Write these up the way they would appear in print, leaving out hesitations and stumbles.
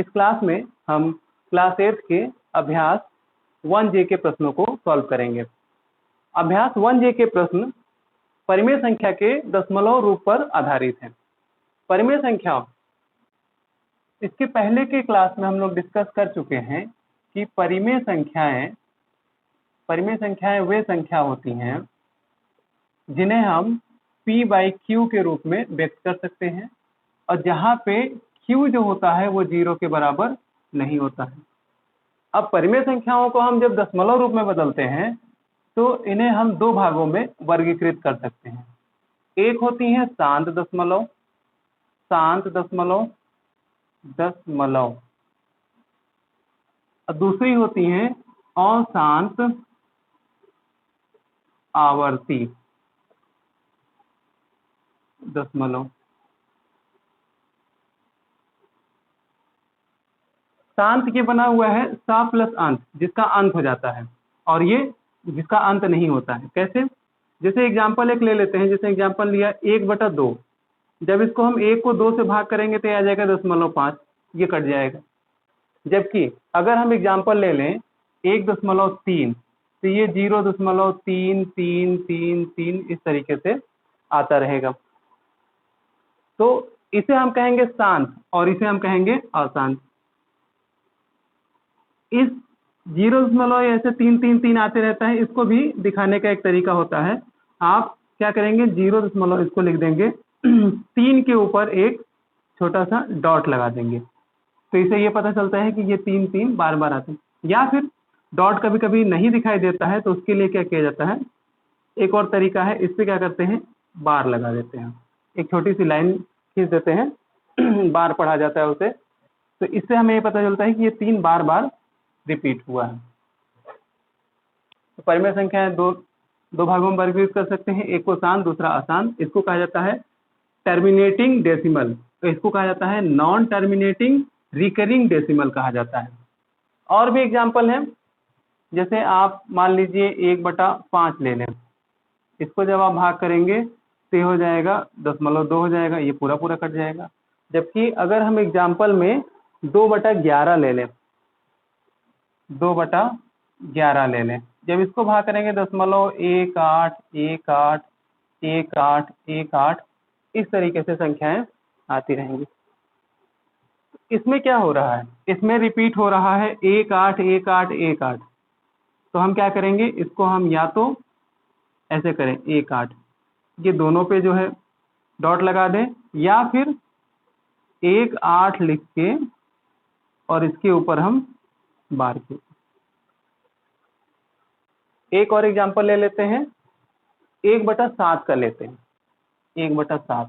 इस क्लास में हम क्लास 8 के अभ्यास 1J के प्रश्नों को सॉल्व करेंगे। अभ्यास 1J के प्रश्न परिमेय संख्या के दशमलव रूप पर आधारित हैं। परिमेय संख्या, इसके पहले के क्लास में हम लोग डिस्कस कर चुके हैं कि परिमेय संख्याएं वे संख्या होती हैं जिन्हें हम P/Q के रूप में व्यक्त कर सकते हैं और जहां पे Q जो होता है वो 0 के बराबर नहीं होता है। अब परिमेय संख्याओं को हम जब दशमलव रूप में बदलते हैं तो इन्हें हम दो भागों में वर्गीकृत कर सकते हैं। एक होती है शांत दशमलव और दूसरी होती है अशांत आवर्ती दशमलव। शांत के बना हुआ है सा प्लस अंत, जिसका अंत हो जाता है, और ये जिसका अंत नहीं होता है। कैसे? जैसे एग्जांपल एक ले लेते हैं। जैसे एग्जांपल लिया 1/2, जब इसको हम 1 को 2 से भाग करेंगे तो आ जाएगा 0.5, ये कट जाएगा। जबकि अगर हम एग्जांपल ले लें 1.3 तो ये 0.3333 इस तरीके से आता रहेगा। तो इसे हम कहेंगे शांत और इसे हम कहेंगे अशांत। इस 0 ऐसे 333 आते रहता है, इसको भी दिखाने का एक तरीका होता है। आप क्या करेंगे, 0 इसको लिख देंगे 3 के ऊपर एक छोटा सा डॉट लगा देंगे, तो इसे ये पता चलता है कि ये 3 बार बार आते हैं। या फिर डॉट कभी कभी नहीं दिखाई देता है तो उसके लिए क्या किया जाता है, एक और तरीका है, इस पे क्या करते हैं, बार लगा देते हैं, एक छोटी सी लाइन खींच देते हैं बार पढ़ा जाता है उसे। तो इससे हमें ये पता चलता है कि ये 3 बार बार रिपीट हुआ है। तो परिमेय संख्याएं दो भागों में वर्गीकृत कर सकते हैं, एक को शांत दूसरा अशांत। इसको कहा जाता है टर्मिनेटिंग डेसिमल, तो इसको कहा जाता है नॉन टर्मिनेटिंग रिकरिंग डेसिमल कहा जाता है। और भी एग्जाम्पल है, जैसे आप मान लीजिए 1/5 ले लें, इसको जब आप भाग करेंगे तो हो जाएगा 0.2 हो जाएगा, ये पूरा कट जाएगा। जबकि अगर हम एग्जाम्पल में 2/11 ले लें, 2/11 ले लें, जब इसको भाग करेंगे 0.181818 इस तरीके से संख्याएं आती रहेंगी। इसमें क्या हो रहा है, इसमें रिपीट हो रहा है 181818। तो हम क्या करेंगे, इसको हम या तो ऐसे करें 18, ये दोनों पे जो है डॉट लगा दें, या फिर 18 लिख के और इसके ऊपर हम बार के। एक और एग्जांपल ले लेते हैं, 1/7 का लेते हैं। 1/7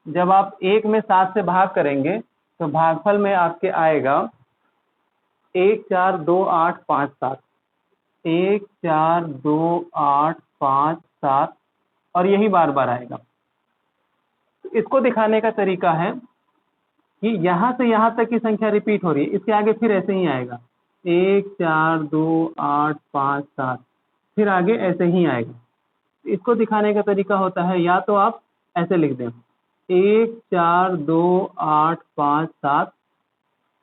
जब आप 1 में 7 से भाग करेंगे तो भागफल में आपके आएगा 142857, 142857, और यही बार बार आएगा। इसको दिखाने का तरीका है कि यहाँ से यहाँ तक की संख्या रिपीट हो रही है, इसके आगे फिर ऐसे ही आएगा 142857, फिर आगे ऐसे ही आएगा। इसको दिखाने का तरीका होता है, या तो आप ऐसे लिख दें 142857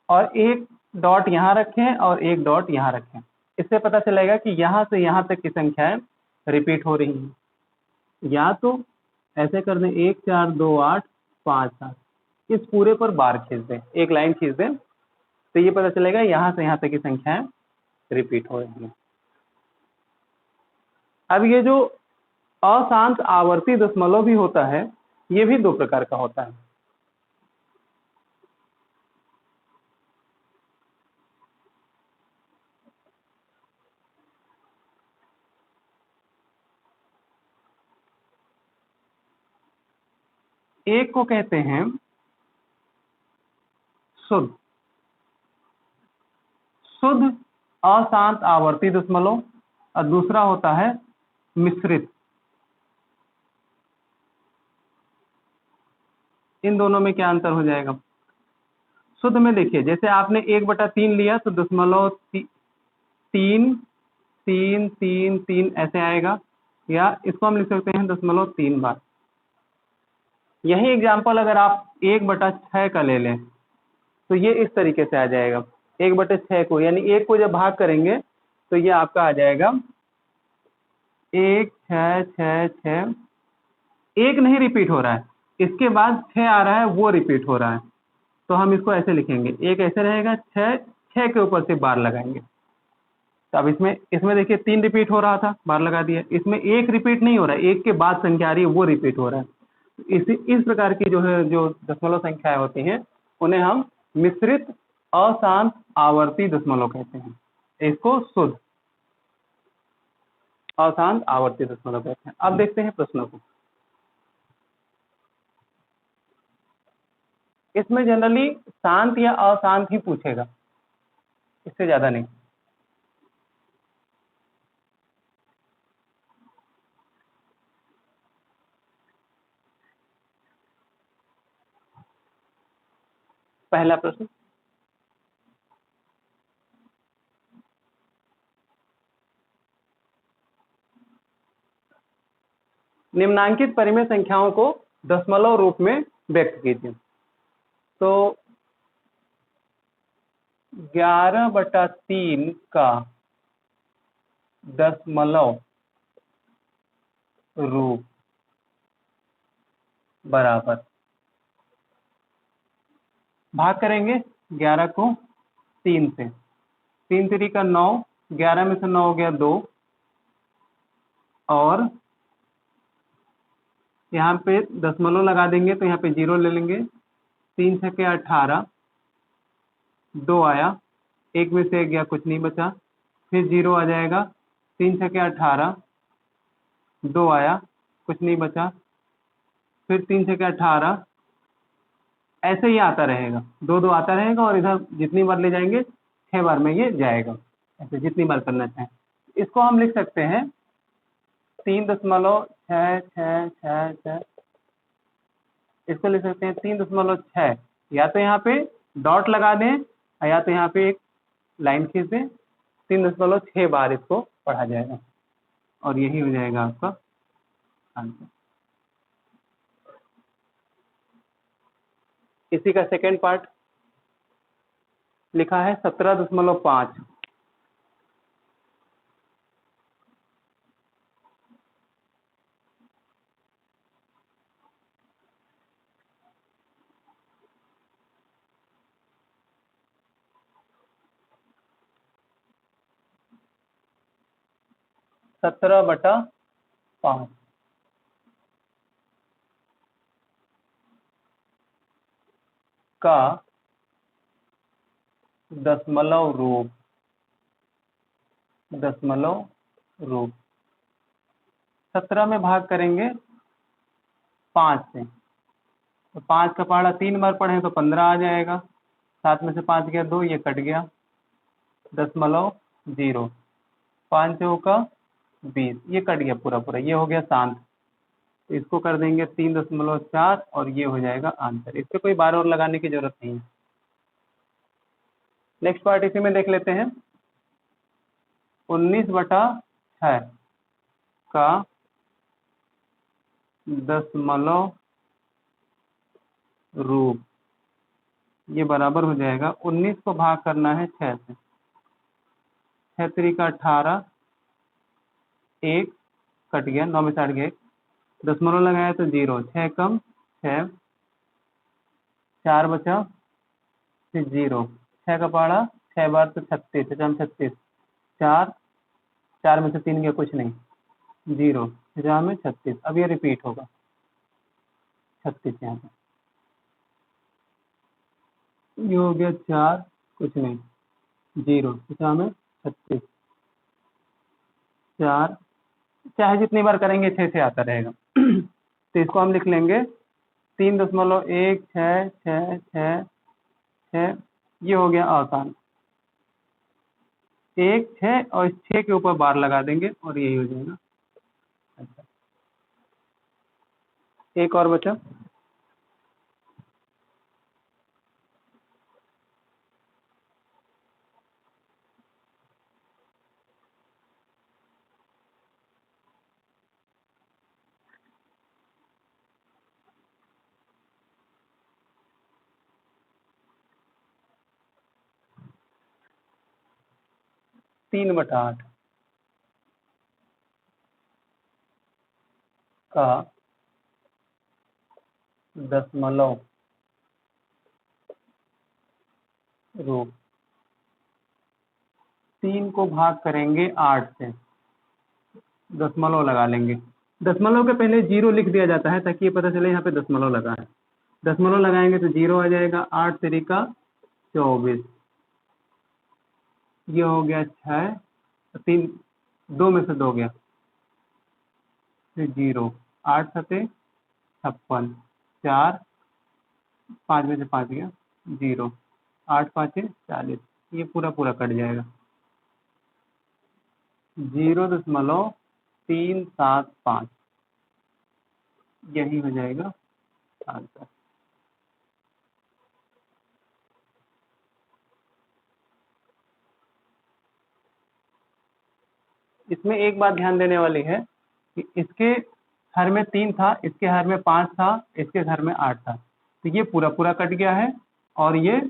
और एक डॉट यहाँ रखें और एक डॉट यहाँ रखें, इससे पता चलेगा कि यहाँ से यहाँ तक की संख्याएं रिपीट हो रही हैं। या तो ऐसे कर दें 142857, इस पूरे पर बार खींच दें, एक लाइन खींच दें, तो ये पता चलेगा यहाँ से यहाँ तक की संख्याएं रिपीट हो रही हैं। अब ये जो अशांत आवर्ती दशमलव भी होता है, ये भी 2 प्रकार का होता है। एक को कहते हैं शुद्ध अशांत आवर्ती दशमलव और दूसरा होता है मिश्रित। इन दोनों में क्या अंतर हो जाएगा? शुद्ध में देखिए, जैसे आपने 1/3 लिया तो 0.33333 ऐसे आएगा, या इसको हम लिख सकते हैं 0.3 बार। यही एग्जाम्पल अगर आप 1/6 का ले लें, तो ये इस तरीके से आ जाएगा 1/6 को, यानी 1 को जब भाग करेंगे तो ये आपका आ जाएगा 1 6 6 6। 1 नहीं रिपीट हो रहा है, इसके बाद 6 आ रहा है वो रिपीट हो रहा है, तो हम इसको ऐसे लिखेंगे, एक ऐसे रहेगा 6 6 के ऊपर से बार लगाएंगे। तो अब इसमें इसमें देखिए 3 रिपीट हो रहा था, बार लगा दिया, इसमें 1 रिपीट नहीं हो रहा है, 1 के बाद संख्या आ रही है वो रिपीट हो रहा है। इस प्रकार की जो है जो दशमलव संख्याएं होती हैं उन्हें हम मिश्रित अशांत आवर्ती दशमलव कहते हैं, इसको शुद्ध अशांत आवर्ती दशमलव कहते हैं। अब देखते हैं प्रश्नों को। इसमें जनरली शांत या अशांत ही पूछेगा, इससे ज्यादा नहीं। पहला प्रश्न, निम्नांकित परिमेय संख्याओं को दशमलव रूप में व्यक्त कीजिए। तो 11/3 का दशमलव रूप बराबर, भाग करेंगे 11 को 3 से, 3 3 का 9, 11 में से 9 हो गया 2, और यहाँ पे दशमलव लगा देंगे तो यहाँ पे 0 ले लेंगे, 3 6 के 18, 2 आया, 1 में से 1 गया, कुछ नहीं बचा, फिर 0 आ जाएगा, 3 6 के 18, 2 आया, कुछ नहीं बचा, फिर 3 6 के 18, ऐसे ही आता रहेगा, 2 2 आता रहेगा, और इधर जितनी बार ले जाएंगे 6 बार में ये जाएगा, ऐसे जितनी बार करना चाहें। इसको हम लिख सकते हैं 3.66666, इसको लिख सकते हैं 3.6, या तो यहाँ पे डॉट लगा दें या तो यहाँ पे एक लाइन खींच दें, 3.6 बार इसको पढ़ा जाएगा, और यही हो जाएगा आपका आंसर। इसी का सेकेंड पार्ट लिखा है 17.5, सत्रह बटा 5 का दशमलव रूप 17 में भाग करेंगे 5 से, तो 5 का पहाड़ा 3 बार पढ़े तो 15 आ जाएगा, 7 में से 5 गया 2, ये कट गया, 0.0, 5 चौका 20, ये कट गया पूरा पूरा, ये हो गया शांत। तो इसको कर देंगे 3.4, और ये हो जाएगा आंसर। इस पे कोई बार और लगाने की जरूरत नहीं है। नेक्स्ट पार्ट इसी में देख लेते हैं, 19/6 का दशमलव रूप, ये बराबर हो जाएगा, 19 को भाग करना है 6 से, 6 3 का 18, 1 कट गया, 9 में से 8 गया, दशमलव लगाया तो 0, 6 कम 6, 4 बचा, फिर 0, 6 का पहाड़ा 6 बार तो 36, 36, 4 4 में से 3 गया, कुछ नहीं, 0, 50 में 36, अब ये रिपीट होगा 36, यहाँ पे ये हो गया 4, कुछ नहीं, 0, 50 में 36, 4, चाहे जितनी बार करेंगे 6 से आता रहेगा। तो इसको हम लिख लेंगे 3.1666, ये हो गया आसान, 1 6, और इस 6 के ऊपर बार लगा देंगे और यही हो जाएगा। अच्छा, एक और बचा, 3/8 का दशमलव रूप। 3 को भाग करेंगे 8 से, दशमलव लगा लेंगे। दशमलव के पहले 0 लिख दिया जाता है ताकि ये पता चले यहाँ पे दशमलव लगा है। दशमलव लगाएंगे तो 0 आ जाएगा। 8 तिरिका 24, ये हो गया 6, 3 2 में से 2 गया, फिर 0, 8 सते 56, 4 5 में से 5 गया 0, 8 5 40, ये पूरा पूरा कट जाएगा। 0.375 यही हो जाएगा आंसर। इसमें एक बात ध्यान देने वाली है कि इसके हर में 3 था, इसके हर में 5 था, इसके घर में 8 था, तो ये पूरा पूरा कट गया है और ये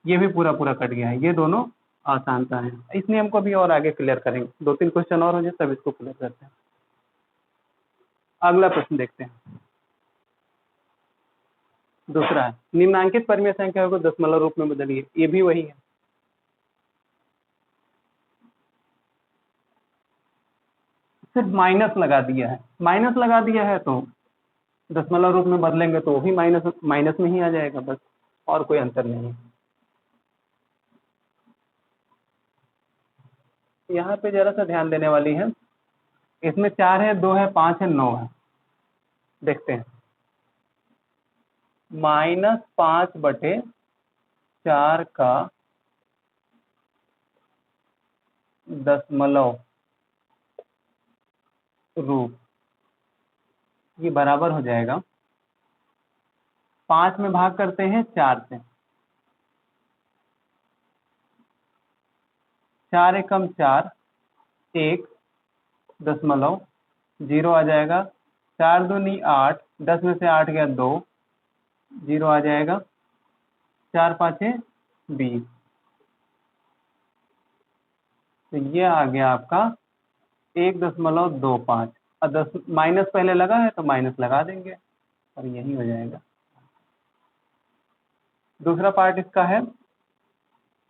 भी पूरा पूरा कट गया है। ये दोनों आसानता है। इस नियम को भी और आगे क्लियर करेंगे। 2-3 क्वेश्चन और हो जाए तब इसको क्लियर करते हैं। अगला प्रश्न देखते हैं। दूसरा है, निम्नांकित परिमेय संख्या को दशमलव रूप में बदलिए। ये भी वही है। सिर्फ माइनस लगा दिया है। माइनस लगा दिया है तो दशमलव रूप में बदलेंगे तो वो भी माइनस में ही आ जाएगा, बस, और कोई अंतर नहीं है। यहाँ पे जरा सा ध्यान देने वाली है। इसमें 4 है, 2 है, 5 है, 9 है। देखते हैं। -5/4 का दशमलव रूप, ये बराबर हो जाएगा। 5 में भाग करते हैं 4 से, 4 एकम 4, 1 दशमलव 0 आ जाएगा। 4 दूनी 8, 10 में से 8 गया 2, 0 आ जाएगा। 4 5 20, तो ये आ गया आपका 1.25। और 10 माइनस पहले लगा है तो माइनस लगा देंगे और यही हो जाएगा। दूसरा पार्ट इसका है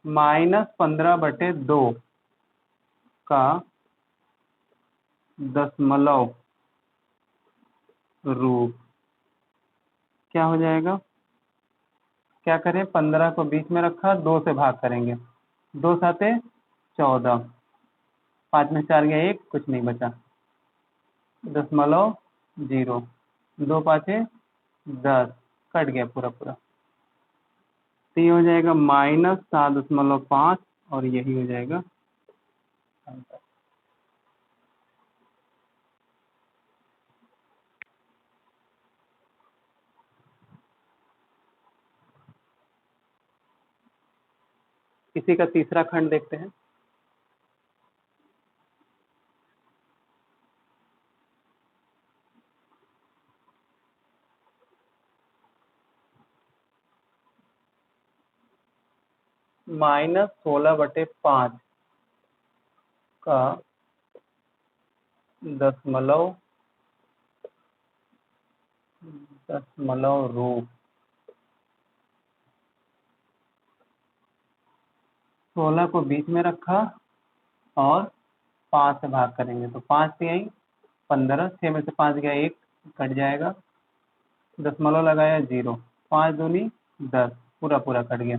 -15/2 का दशमलव रूप। क्या हो जाएगा? क्या करें? 15 को बीच में रखा, 2 से भाग करेंगे। 2 7 14, 5 में 4 गया 1, कुछ नहीं बचा। दशमलव 0, 2 5 10, कट गया पूरा पूरा। तो ये हो जाएगा -7.5 और यही हो जाएगा आंसर। इसी का तीसरा खंड देखते हैं। -16/5 का दशमलव रूप। 16 को बीच में रखा और 5 से भाग करेंगे तो 5 से आई 15, 6 में से 5 गया 1, कट जाएगा। दशमलव लगाया 0, 5 दूनी 10, पूरा पूरा कट गया।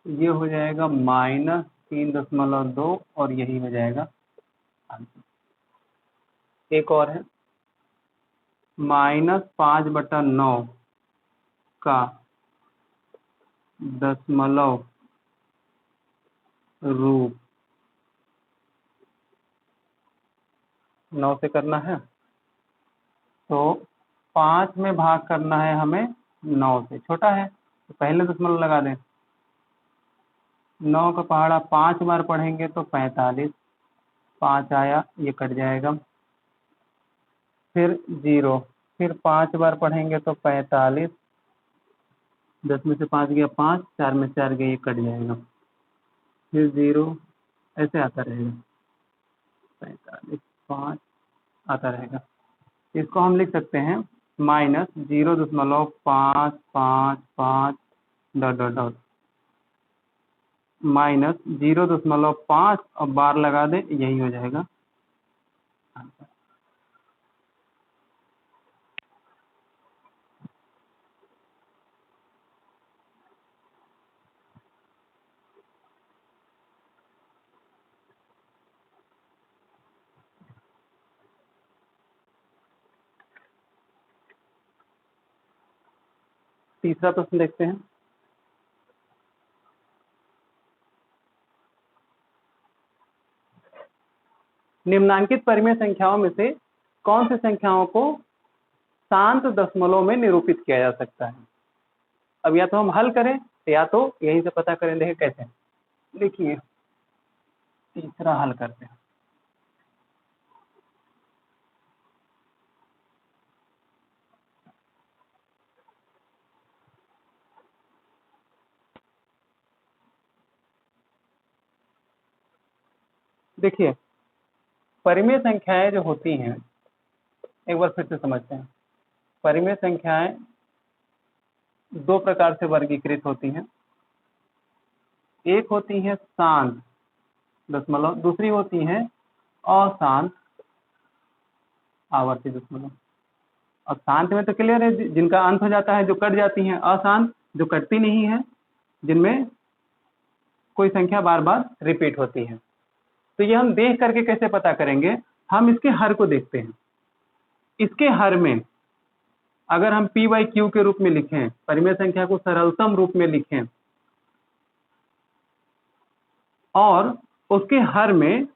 ये हो जाएगा -3.2 और यही हो जाएगा आंसर। एक और है, -5/9 का दशमलव रूप। 9 से करना है तो 5 में भाग करना है हमें 9 से। छोटा है तो पहले दशमलव लगा दें। 9 का पहाड़ा 5 बार पढ़ेंगे तो 45, 5 आया, ये कट जाएगा। फिर 0, फिर 5 बार पढ़ेंगे तो 45, 10 में से 5 गया 5, 4 में 4 गया, ये कट जाएगा। फिर 0 ऐसे आता रहेगा, 45 5 आता रहेगा। इसको हम लिख सकते हैं -0.555 डॉट डॉट डॉट -0.5 और बार लगा दें, यही हो जाएगा आंसर। तीसरा प्रश्न देखते हैं। निम्नांकित परिमेय संख्याओं में से कौन सी संख्याओं को शांत दशमलव में निरूपित किया जा सकता है? अब या तो हम हल करें या तो यहीं से पता करें। देखें कैसे, देखिए तीसरा हल करते हैं। देखिए परिमेय संख्याएं जो होती हैं, एक बार फिर से समझते हैं। परिमेय संख्याएं दो प्रकार से वर्गीकृत होती हैं। एक होती है शांत दशमलव, दूसरी होती है अशांत आवर्ती दशमलव। और शांत में तो क्लियर है, जिनका अंत हो जाता है, जो कट जाती हैं। अशांत जो कटती नहीं है, जिनमें कोई संख्या बार बार रिपीट होती है। तो ये हम देख करके कैसे पता करेंगे? हम इसके हर को देखते हैं। इसके हर में अगर हम p/q के रूप में लिखें, परिमेय संख्या को सरलतम रूप में लिखें, और उसके हर में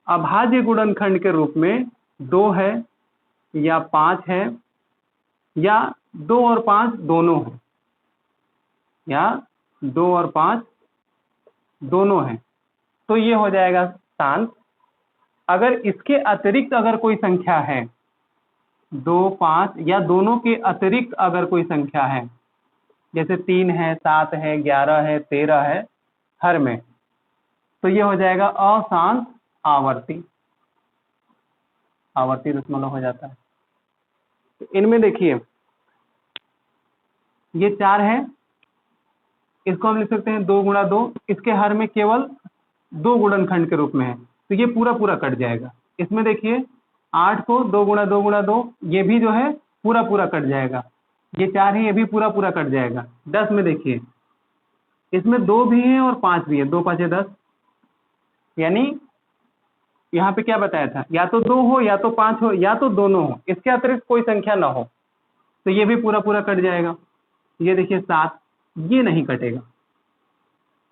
अभाज्य गुणनखंड के रूप में 2 है या 5 है या 2 और 5 दोनों है, या 2 और 5 दोनों है, तो ये हो जाएगा शांत। अगर इसके अतिरिक्त अगर कोई संख्या है, 2 5 या दोनों के अतिरिक्त अगर कोई संख्या है, जैसे 3 है, 7 है, 11 है, 13 है हर में, तो ये हो जाएगा अशांत आवर्ती दशमलव हो जाता है। तो इनमें देखिए ये 4 है, इसको हम लिख सकते हैं 2 गुणा 2। इसके हर में केवल 2 गुणनखंड के रूप में है, तो ये पूरा पूरा कट जाएगा। इसमें देखिए 8 को 2 गुणा 2 गुणा 2, ये भी जो है पूरा पूरा कट जाएगा। ये 4 है, ये भी पूरा पूरा कट जाएगा। 10 में देखिए इसमें 2 भी है और 5 भी है, 2 5 10, यानी यहाँ पे क्या बताया था, या तो 2 हो या तो 5 हो या तो दोनों हो, इसके अतिरिक्त कोई संख्या ना हो, तो ये भी पूरा पूरा कट जाएगा। ये देखिए 7, ये नहीं कटेगा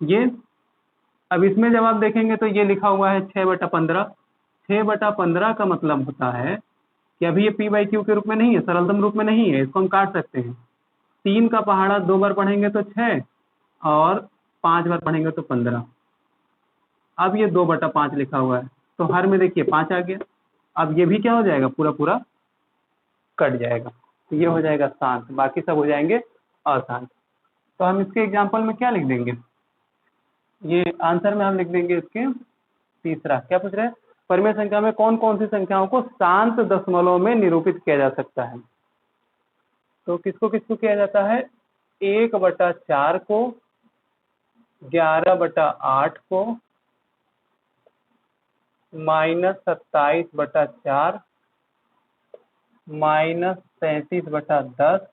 ये। अब इसमें जब आप देखेंगे तो ये लिखा हुआ है 6/15। 6/15 का मतलब होता है कि अभी ये p/q के रूप में नहीं है, सरलतम रूप में नहीं है, इसको हम काट सकते हैं। 3 का पहाड़ा 2 बार पढ़ेंगे तो 6 और 5 बार पढ़ेंगे तो 15। अब ये 2/5 लिखा हुआ है, तो हर में देखिए 5 आ गया। अब ये भी क्या हो जाएगा, पूरा पूरा कट जाएगा। तो ये हो जाएगा शांत, बाकी सब हो जाएंगे अशांत। तो हम इसके एग्जाम्पल में क्या लिख देंगे, ये आंसर में हम लिख देंगे इसके तीसरा। क्या पूछ रहे हैं, परिमेय संख्या में कौन कौन सी संख्याओं को शांत दशमलव में निरूपित किया जा सकता है? तो किसको किसको किया जाता है, 1/4 को, 11/8 को, -27/4, -33/10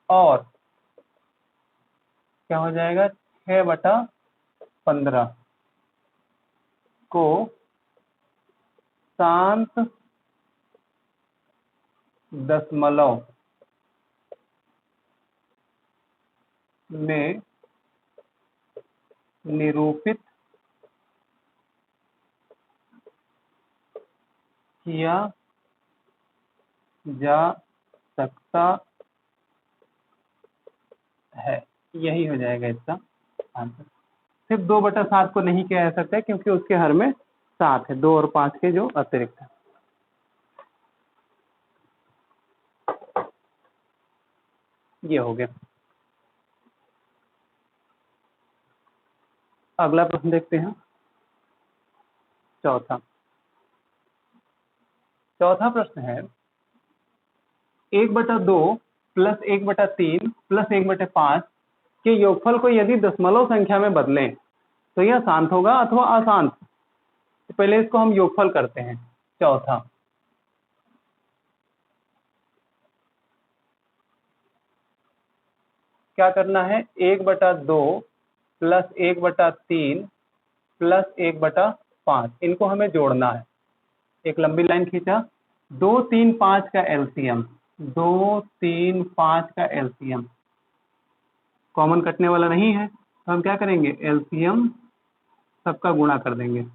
और क्या हो जाएगा 6/15 को शांत दशमलव में निरूपित किया जा सकता है। यही हो जाएगा इसका आंसर। सिर्फ 2/7 को नहीं किया जा सकता है, क्योंकि उसके हर में 7 है, 2 और 5 के जो अतिरिक्त है। ये हो गया। अगला प्रश्न देखते हैं। चौथा प्रश्न है 1/2 प्लस 1/3 प्लस 1/5 के योगफल को यदि दशमलव संख्या में बदलें तो यह शांत होगा अथवा अशांत। तो पहले इसको हम योगफल करते हैं। चौथा क्या करना है, 1/2 प्लस 1/3 प्लस 1/5 इनको हमें जोड़ना है। एक लंबी लाइन खींचा, 2 3 5 का एलसीएम, 2 3 5 का एलसीएम कॉमन कटने वाला नहीं है, तो हम क्या करेंगे, एलसीएम सबका गुणा कर देंगे।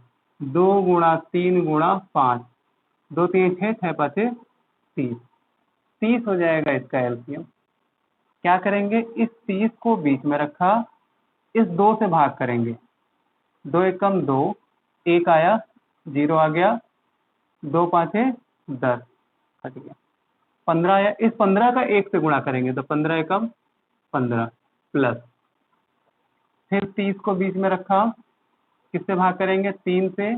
2 गुणा 3 गुणा 5, 2 3 6, 6 5 30, 30 हो जाएगा इसका एलसीएम। क्या करेंगे, इस 30 को बीच में रखा, इस 2 से भाग करेंगे, 2 एकम 2, 1 आया, 0 आ गया, 2 5 10 कट गया, 15 आया, इस 15 का 1 से गुणा करेंगे तो 15 एकम 15 प्लस, फिर 30 को बीच में रखा, किससे भाग करेंगे, 3 से,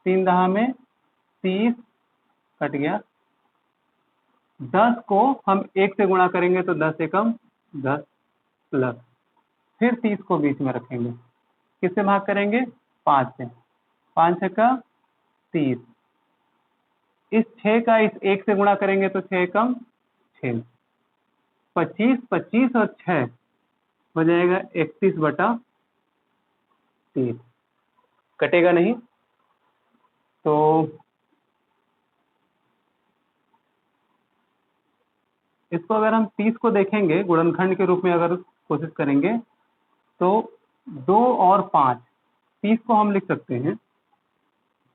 3 दहा में 30 कट गया, 10 को हम 1 से गुणा करेंगे तो 10 एकम 10 प्लस, फिर 30 को बीच में रखेंगे, किससे भाग करेंगे, 5 से, 5 6 का 30, इस 6 का इस 1 से गुणा करेंगे तो 6 एकम 6, 25 25 और 6 हो जाएगा 31/30, कटेगा नहीं। तो इसको अगर हम 30 को देखेंगे गुणनखंड के रूप में अगर कोशिश करेंगे तो 2 और 5, 30 को हम लिख सकते हैं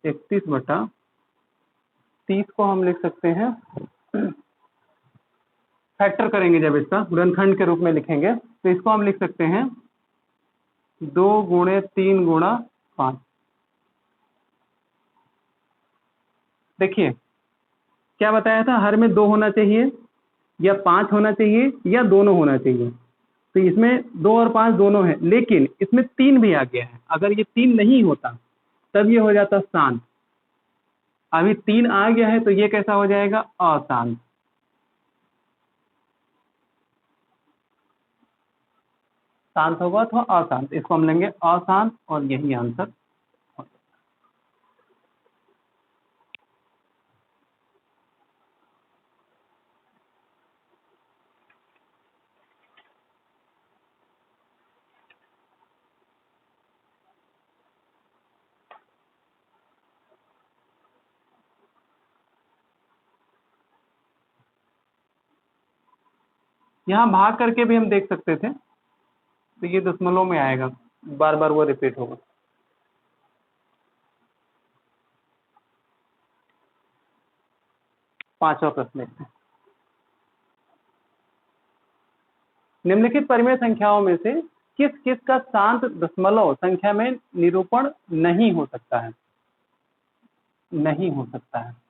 31/30 को हम लिख सकते हैं, फैक्टर करेंगे जब इसका गुणनखंड के रूप में लिखेंगे तो इसको हम लिख सकते हैं 2 गुणे 3 गुणा 5। देखिए क्या बताया था, हर में 2 होना चाहिए या 5 होना चाहिए या दोनों होना चाहिए, तो इसमें 2 और 5 दोनों है, लेकिन इसमें 3 भी आ गया है। अगर ये 3 नहीं होता तब ये हो जाता शांत, अभी 3 आ गया है तो ये कैसा हो जाएगा, अशांत। शांत होगा तो अशांत, इसको हम लेंगे अशांत और यही आंसर। यहाँ भाग करके भी हम देख सकते थे, तो ये दशमलव में आएगा, बार बार वो रिपीट होगा। पांचवा प्रश्न देखते हैं। निम्नलिखित परिमेय संख्याओं में से किस किस का शांत दशमलव संख्या में निरूपण नहीं हो सकता है, नहीं हो सकता है।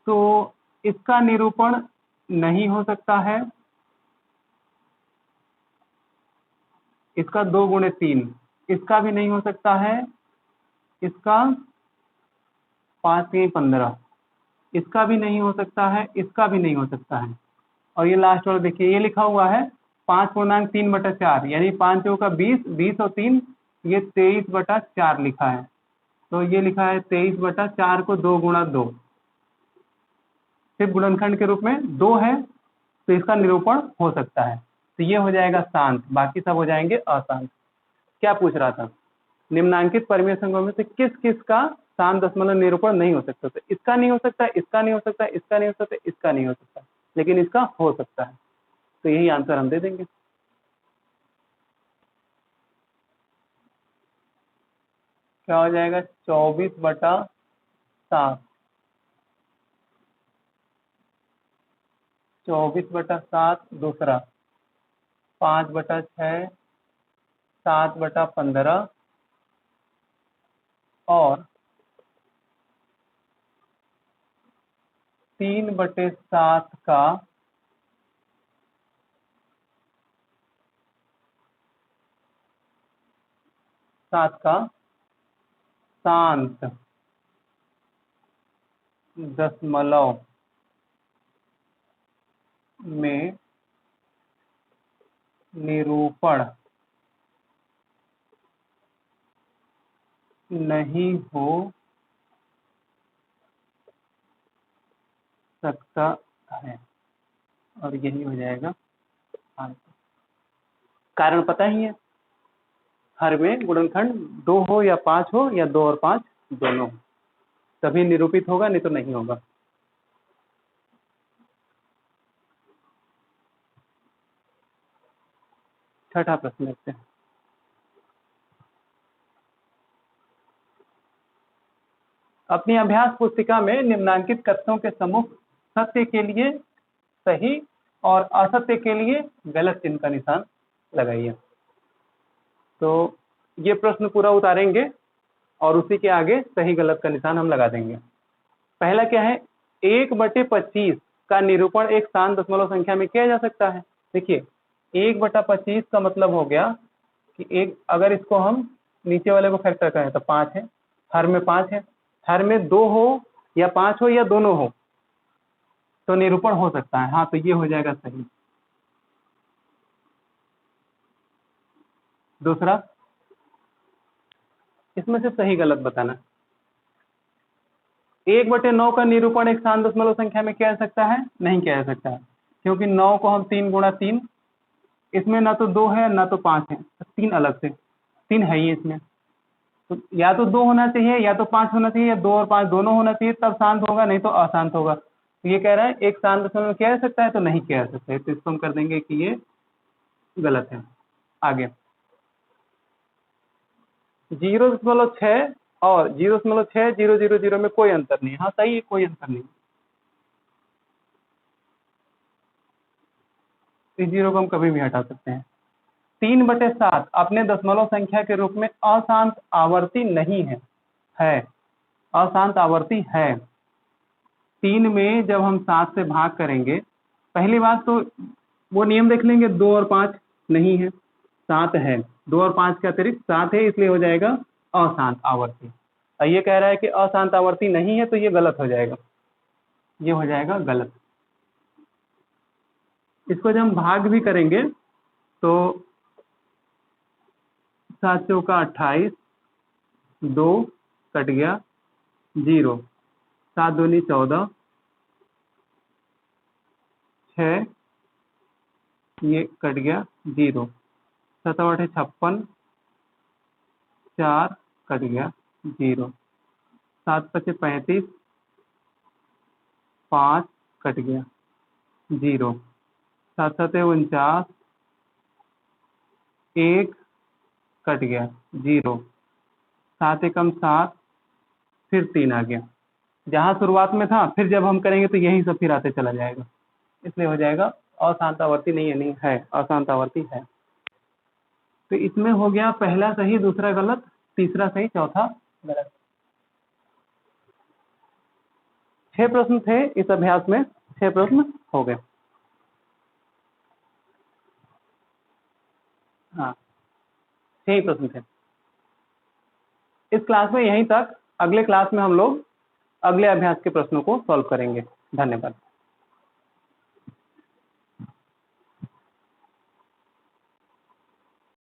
तो इसका निरूपण नहीं हो सकता है, इसका 2 गुणे 3 इसका भी नहीं हो सकता है, इसका 5 3 15 इसका भी नहीं हो सकता है, इसका भी नहीं हो सकता है। और ये लास्ट वाला देखिए, ये लिखा हुआ है 5/3/4, यानी 5 चौका 20, 20 और 3 ये 23/4 लिखा है, तो ये लिखा है 23/4 को 2 गुणा 2, सिर्फ गुणनखंड के रूप में 2 है तो इसका निरूपण हो सकता है, तो ये हो जाएगा शांत, बाकी सब हो जाएंगे अशांत। क्या पूछ रहा था, निम्नांकित परिमेय संख्याओं में से किस किस का शांत दशमलव निरूपण नहीं हो सकता, तो इसका नहीं हो सकता, इसका नहीं हो सकता, इसका नहीं हो सकता, इसका नहीं हो सकता, लेकिन इसका हो सकता है, तो यही आंसर हम दे देंगे। क्या हो जाएगा, 24/7। 24/7 दूसरा, 5/6 7/15 और 3/7 का 7 का शांत दशमलव में निरूपण नहीं हो सकता है, और यही हो जाएगा शांत। कारण पता ही है, हर में गुणनखंड 2 हो या 5 हो या 2 और 5 दोनों हो, तभी निरूपित होगा, नहीं तो नहीं होगा। छठा प्रश्न देखते हैं। अपनी अभ्यास पुस्तिका में निम्नांकित कथनों के समूह सत्य के लिए सही और असत्य के लिए गलत चिन्ह का निशान लगाइए। तो ये प्रश्न पूरा उतारेंगे और उसी के आगे सही गलत का निशान हम लगा देंगे। पहला क्या है, 1/25 का निरूपण एक शांत दशमलव संख्या में किया जा सकता है। देखिए 1/25 का मतलब हो गया कि एक, अगर इसको हम नीचे वाले को फैक्टर करें तो 5 है, हर में 5 है, हर में 2 हो या 5 हो या दोनों हो तो निरूपण हो सकता है। हाँ, तो ये हो जाएगा सही। दूसरा, इसमें से सही गलत बताना। 1/9 का निरूपण एक शांत दशमलव संख्या में किया जा सकता है? नहीं किया जा सकता है, क्योंकि 9 को हम 3 गुणा 3, इसमें ना तो 2 है ना तो 5 है, 3 अलग से, 3 है ही इसमें, तो या तो 2 होना चाहिए या तो 5 होना चाहिए, या 2 और 5 दोनों होना चाहिए, तब शांत होगा, नहीं तो अशांत होगा। तो ये कह रहा है एक शांत दशमलव में किया जा सकता है, तो नहीं किया जा सकता है, तो इसको हम कर देंगे कि ये गलत है। आगे 0.6 और 0.6000 में कोई अंतर नहीं। हाँ सही है, कोई अंतर नहीं, इस 0 को हम कभी भी हटा सकते हैं। 3/7 अपने दशमलव संख्या के रूप में अशांत आवर्ती नहीं है, अशांत आवर्ती है। 3 में जब हम 7 से भाग करेंगे, पहली बात तो वो नियम देख लेंगे, 2 और 5 नहीं है, 7 है, 2 और 5 के अतिरिक्त 7 है, इसलिए हो जाएगा अशांत आवर्ती। और ये कह रहा है कि अशांत आवर्ती नहीं है, तो ये गलत हो जाएगा, ये हो जाएगा गलत। इसको जब हम भाग भी करेंगे तो 7 चौका 28, 2 कट गया 0, 7 दूनी 14, 6 ये कट गया 0, 7 8 56, 4 कट गया 0, 7 5 35, 5 कट गया 0, 7 7 49, 1 कट गया 0, 7 एकम 7, फिर 3 आ गया, जहाँ शुरुआत में था, फिर जब हम करेंगे तो यही सब फिर आते चला जाएगा, इसलिए हो जाएगा अशांत आवर्ती नहीं है, नहीं है अशांत आवर्ती है। तो इसमें हो गया पहला सही, दूसरा गलत, तीसरा सही, चौथा गलत। 6 प्रश्न थे इस अभ्यास में, 6 प्रश्न हो गए। हाँ 6 प्रश्न थे इस क्लास में, यहीं तक। अगले क्लास में हम लोग अगले अभ्यास के प्रश्नों को सॉल्व करेंगे। धन्यवाद।